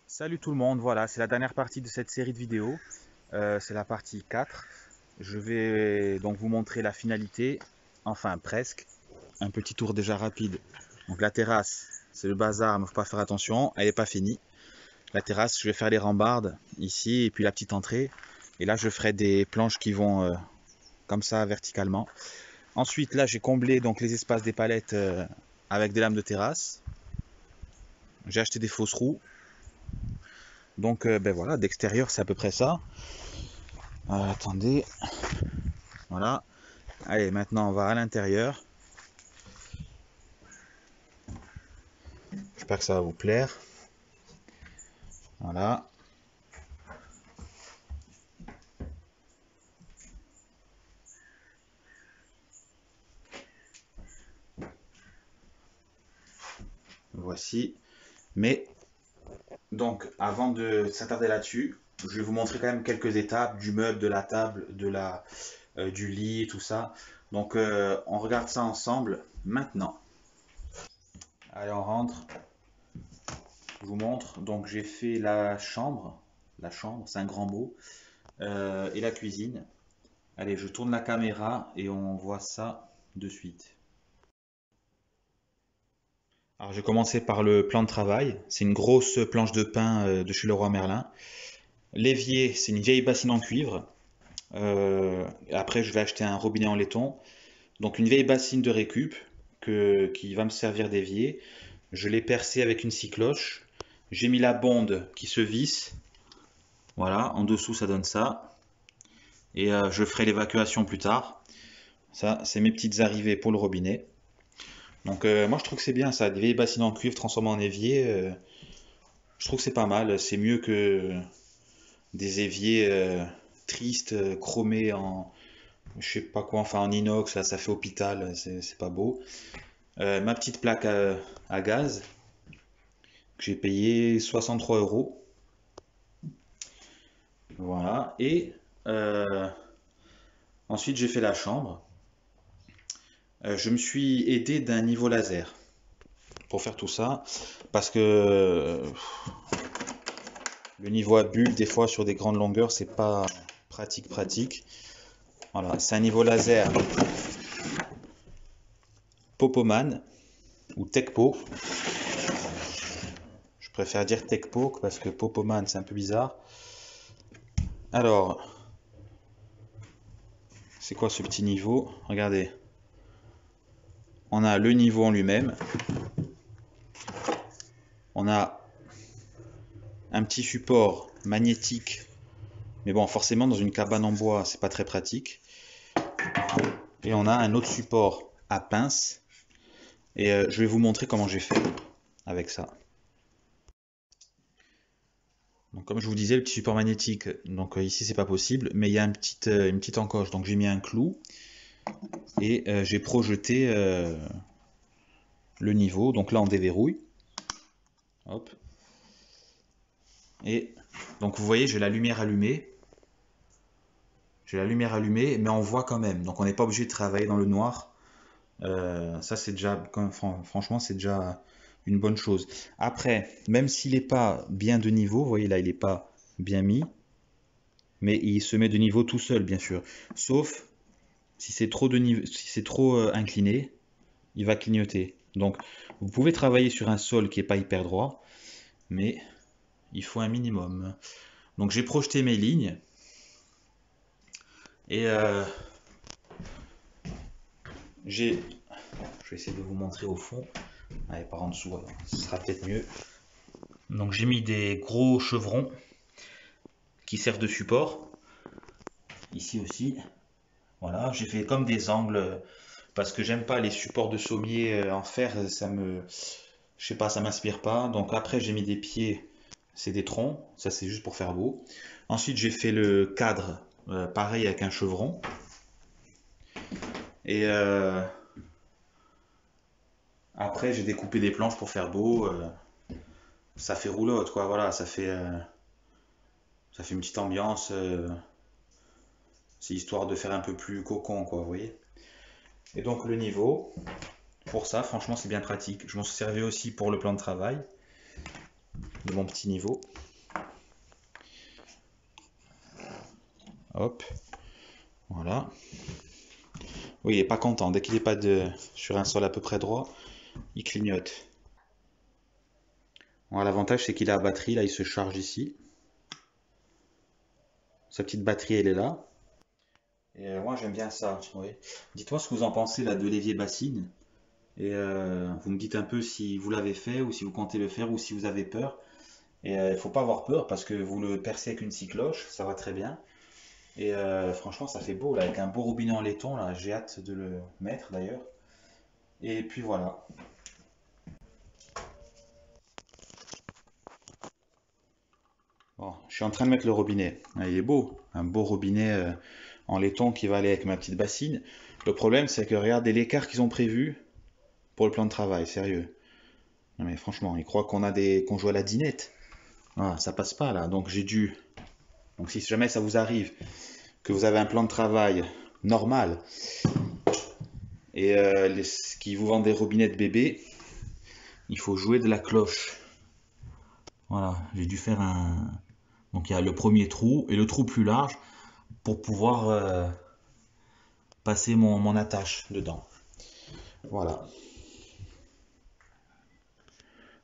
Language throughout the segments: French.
Salut tout le monde, voilà, c'est la dernière partie de cette série de vidéos. C'est la partie 4. Je vais donc vous montrer la finalité, enfin presque. Un petit tour déjà rapide. Donc la terrasse, c'est le bazar, mais faut pas faire attention, elle n'est pas finie. La terrasse, je vais faire les rambardes ici et puis la petite entrée. Et là, je ferai des planches qui vont comme ça verticalement. Ensuite, là, j'ai comblé donc les espaces des palettes avec des lames de terrasse. J'ai acheté des fausses roues. Donc, ben voilà, d'extérieur, c'est à peu près ça. Attendez, voilà. Allez, maintenant on va à l'intérieur. J'espère que ça va vous plaire. Voilà. Voici. Mais, donc, avant de s'attarder là-dessus, je vais vous montrer quand même quelques étapes du meuble, de la table, du lit, tout ça. Donc, on regarde ça ensemble maintenant. Allez, on rentre. Je vous montre. Donc, j'ai fait la chambre. La chambre, c'est un grand mot. Et la cuisine. Allez, je tourne la caméra et on voit ça de suite. Alors, je vais commencer par le plan de travail. C'est une grosse planche de pin de chez Leroy Merlin. L'évier, c'est une vieille bassine en cuivre. Après, je vais acheter un robinet en laiton. Donc, une vieille bassine de récup qui va me servir d'évier. Je l'ai percé avec une scie cloche. J'ai mis la bonde qui se visse. Voilà, en dessous, ça donne ça. Et je ferai l'évacuation plus tard. Ça, c'est mes petites arrivées pour le robinet. Donc, moi, je trouve que c'est bien ça. Des vieilles bassines en cuivre transformées en évier. Je trouve que c'est pas mal. C'est mieux que des éviers tristes, chromés en je sais pas quoi, enfin en inox, là ça fait hôpital, c'est pas beau. Ma petite plaque à gaz que j'ai payé 63 euros. Voilà. Et ensuite j'ai fait la chambre. Je me suis aidé d'un niveau laser pour faire tout ça parce que le niveau à bulle, des fois sur des grandes longueurs, c'est pas pratique. Voilà, c'est un niveau laser Popoman ou Tecpo. Je préfère dire Tecpo parce que Popoman c'est un peu bizarre. Alors, c'est quoi ce petit niveau? Regardez. On a le niveau en lui-même. On a un petit support magnétique. Mais bon, forcément, dans une cabane en bois, c'est pas très pratique. Et on a un autre support à pince. Et je vais vous montrer comment j'ai fait avec ça. Donc, comme je vous disais, le petit support magnétique, donc ici c'est pas possible, mais il y a une petite encoche. Donc j'ai mis un clou et j'ai projeté le niveau. Donc là on déverrouille. Hop. Et donc vous voyez, j'ai la lumière allumée. J'ai la lumière allumée, mais on voit quand même. Donc on n'est pas obligé de travailler dans le noir. Ça c'est déjà, franchement, c'est déjà une bonne chose. Après, même s'il n'est pas bien de niveau, vous voyez là, il n'est pas bien mis, mais il se met de niveau tout seul, bien sûr. Sauf si c'est trop de niveau, si c'est trop incliné, il va clignoter. Donc, vous pouvez travailler sur un sol qui n'est pas hyper droit, mais il faut un minimum. Donc, j'ai projeté mes lignes et je vais essayer de vous montrer au fond. Allez, par en dessous, alors, ce sera peut-être mieux. Donc, j'ai mis des gros chevrons qui servent de support. Ici aussi. Voilà, j'ai fait comme des angles parce que j'aime pas les supports de sommier en fer, je sais pas, ça m'inspire pas. Donc après j'ai mis des pieds, c'est des troncs, ça c'est juste pour faire beau. Ensuite j'ai fait le cadre, pareil avec un chevron. Et après j'ai découpé des planches pour faire beau. Ça fait roulotte quoi, voilà, ça fait une petite ambiance. C'est histoire de faire un peu plus cocon quoi, vous voyez. Et donc le niveau, pour ça franchement c'est bien pratique. Je m'en suis servi aussi pour le plan de travail. de mon petit niveau. Hop, voilà. Oui, il est pas content. Dès qu'il n'est pas sur un sol à peu près droit, il clignote. Bon, l'avantage, c'est qu'il a la batterie. Là, il se charge ici. Sa petite batterie, elle est là. Et moi, j'aime bien ça. Oui. Dites-moi ce que vous en pensez là de l'évier bassine. Et vous me dites un peu si vous l'avez fait ou si vous comptez le faire ou si vous avez peur. Et il ne faut pas avoir peur parce que vous le percez avec une scie cloche, ça va très bien. Et franchement, ça fait beau là, avec un beau robinet en laiton là. J'ai hâte de le mettre d'ailleurs. Et puis voilà. Bon, je suis en train de mettre le robinet. Ah, il est beau, un beau robinet en laiton qui va aller avec ma petite bassine. Le problème, c'est que regardez l'écart qu'ils ont prévu pour le plan de travail, sérieux. Non mais franchement, ils croient qu'on joue à la dinette. Ah, ça passe pas là. Donc j'ai dû. Donc si jamais ça vous arrive, que vous avez un plan de travail normal et qui vous vendent des robinets de bébé, il faut jouer de la cloche. Voilà, j'ai dû faire un. Donc il y a le premier trou et le trou plus large pour pouvoir passer mon attache dedans. Voilà.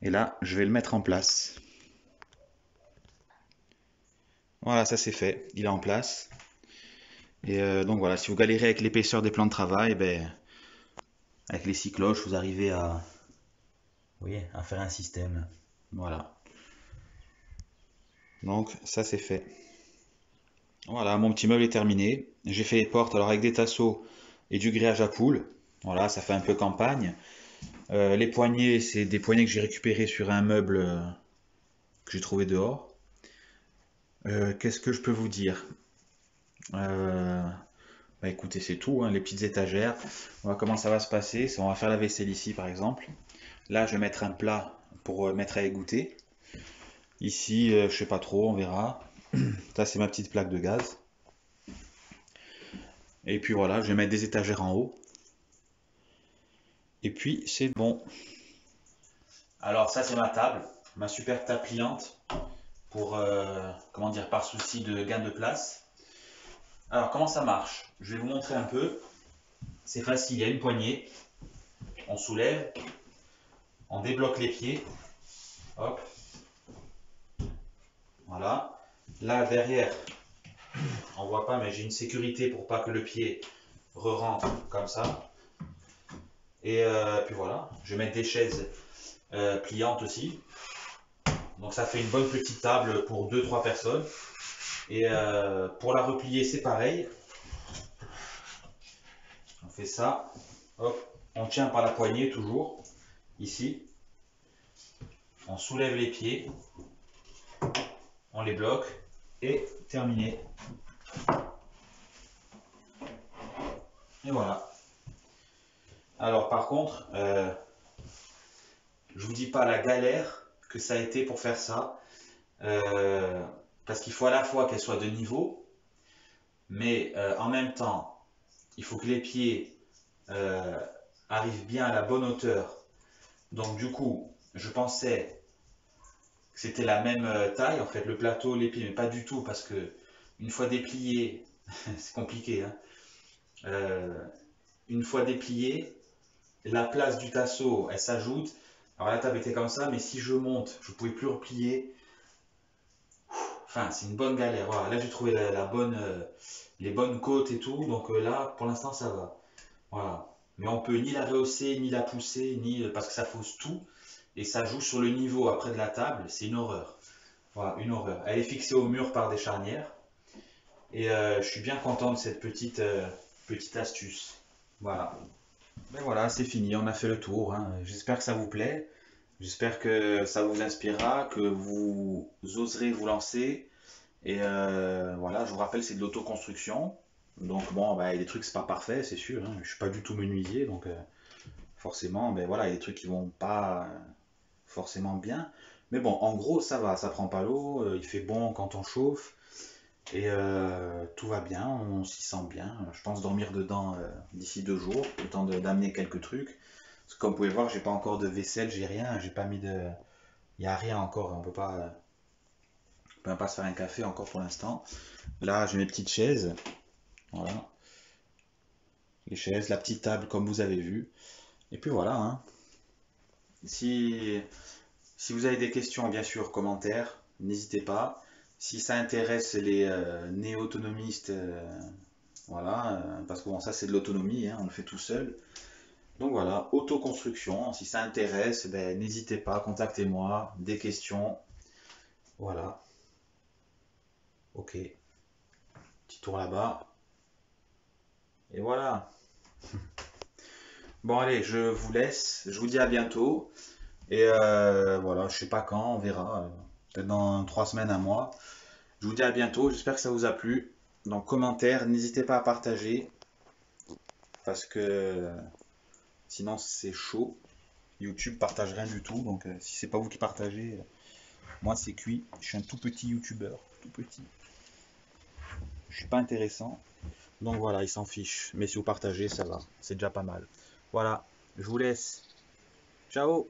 Et là, je vais le mettre en place. Voilà, ça c'est fait. Il est en place. Et donc voilà, si vous galérez avec l'épaisseur des plans de travail, ben, avec les scie cloches, vous arrivez à faire un système. Voilà. Donc ça c'est fait. Voilà, mon petit meuble est terminé. J'ai fait les portes alors avec des tasseaux et du grillage à poules. Voilà, ça fait un peu campagne. Les poignées, c'est des poignées que j'ai récupérées sur un meuble que j'ai trouvé dehors. Qu'est-ce que je peux vous dire? Bah écoutez, c'est tout, hein, les petites étagères. Voilà comment ça va se passer. On va faire la vaisselle ici par exemple. Là, je vais mettre un plat pour mettre à égoutter. Ici, je sais pas trop, on verra. Ça, c'est ma petite plaque de gaz. Et puis voilà, je vais mettre des étagères en haut. Et puis, c'est bon. Alors, ça, c'est ma table, ma super table pliante pour, comment dire, par souci de gain de place. Alors, comment ça marche? Je vais vous montrer un peu. C'est facile, il y a une poignée. On soulève, on débloque les pieds. Hop. Voilà. Là, derrière, on voit pas, mais j'ai une sécurité pour pas que le pied re-rentre comme ça. Et puis voilà, je vais mettre des chaises pliantes aussi. Donc ça fait une bonne petite table pour 2-3 personnes. Et pour la replier, c'est pareil. On fait ça. Hop, on tient par la poignée toujours. Ici. On soulève les pieds. On les bloque. Et terminé. Et voilà. Alors par contre, je vous dis pas la galère que ça a été pour faire ça. Parce qu'il faut à la fois qu'elle soit de niveau, mais en même temps, il faut que les pieds arrivent bien à la bonne hauteur. Donc du coup, je pensais que c'était la même taille, en fait, le plateau, les pieds, mais pas du tout, parce que une fois déplié, c'est compliqué, hein. Une fois déplié, la place du tasseau, elle s'ajoute. Alors la table était comme ça, mais si je monte, je ne pouvais plus replier. Enfin, c'est une bonne galère. Voilà, là j'ai trouvé les bonnes côtes et tout, donc là, pour l'instant, ça va. Voilà. Mais on peut ni la rehausser, ni la pousser, ni parce que ça fausse tout. Et ça joue sur le niveau après de la table, c'est une horreur. Voilà, une horreur. Elle est fixée au mur par des charnières. Et je suis bien content de cette petite astuce. Voilà. Ben voilà, c'est fini, on a fait le tour, hein. J'espère que ça vous plaît. J'espère que ça vous inspirera, que vous oserez vous lancer. Et voilà, je vous rappelle, c'est de l'autoconstruction. Donc bon, bah, il y a des trucs, c'est pas parfait, c'est sûr, hein. Je suis pas du tout menuisier, donc forcément, ben voilà, il y a des trucs qui vont pas forcément bien. Mais bon, en gros, ça va, ça prend pas l'eau, il fait bon quand on chauffe, et tout va bien, on s'y sent bien. Je pense dormir dedans d'ici 2 jours, le temps d'amener quelques trucs. Parce que comme vous pouvez voir, j'ai pas encore de vaisselle, j'ai rien, j'ai pas mis Il n'y a rien encore, on peut pas se faire un café encore pour l'instant. Là, j'ai mes petites chaises. Voilà. Les chaises, la petite table comme vous avez vu. Et puis voilà, hein. Si, si vous avez des questions, bien sûr, commentaires, n'hésitez pas. Si ça intéresse les néo-autonomistes, voilà, parce que bon, ça c'est de l'autonomie, hein, on le fait tout seul. Donc voilà, autoconstruction, si ça intéresse, ben, n'hésitez pas, contactez-moi, des questions. Voilà, ok, petit tour là-bas. Et voilà. Bon allez, je vous laisse, je vous dis à bientôt. Et voilà, je sais pas quand, on verra. Peut-être dans 3 semaines, un mois. Je vous dis à bientôt, j'espère que ça vous a plu. Donc commentaire, n'hésitez pas à partager, parce que sinon c'est chaud. YouTube partage rien du tout, donc si c'est pas vous qui partagez, moi c'est cuit. Je suis un tout petit youtubeur, tout petit. Je suis pas intéressant. Donc voilà, ils s'en fichent. Mais si vous partagez, ça va. C'est déjà pas mal. Voilà, je vous laisse. Ciao!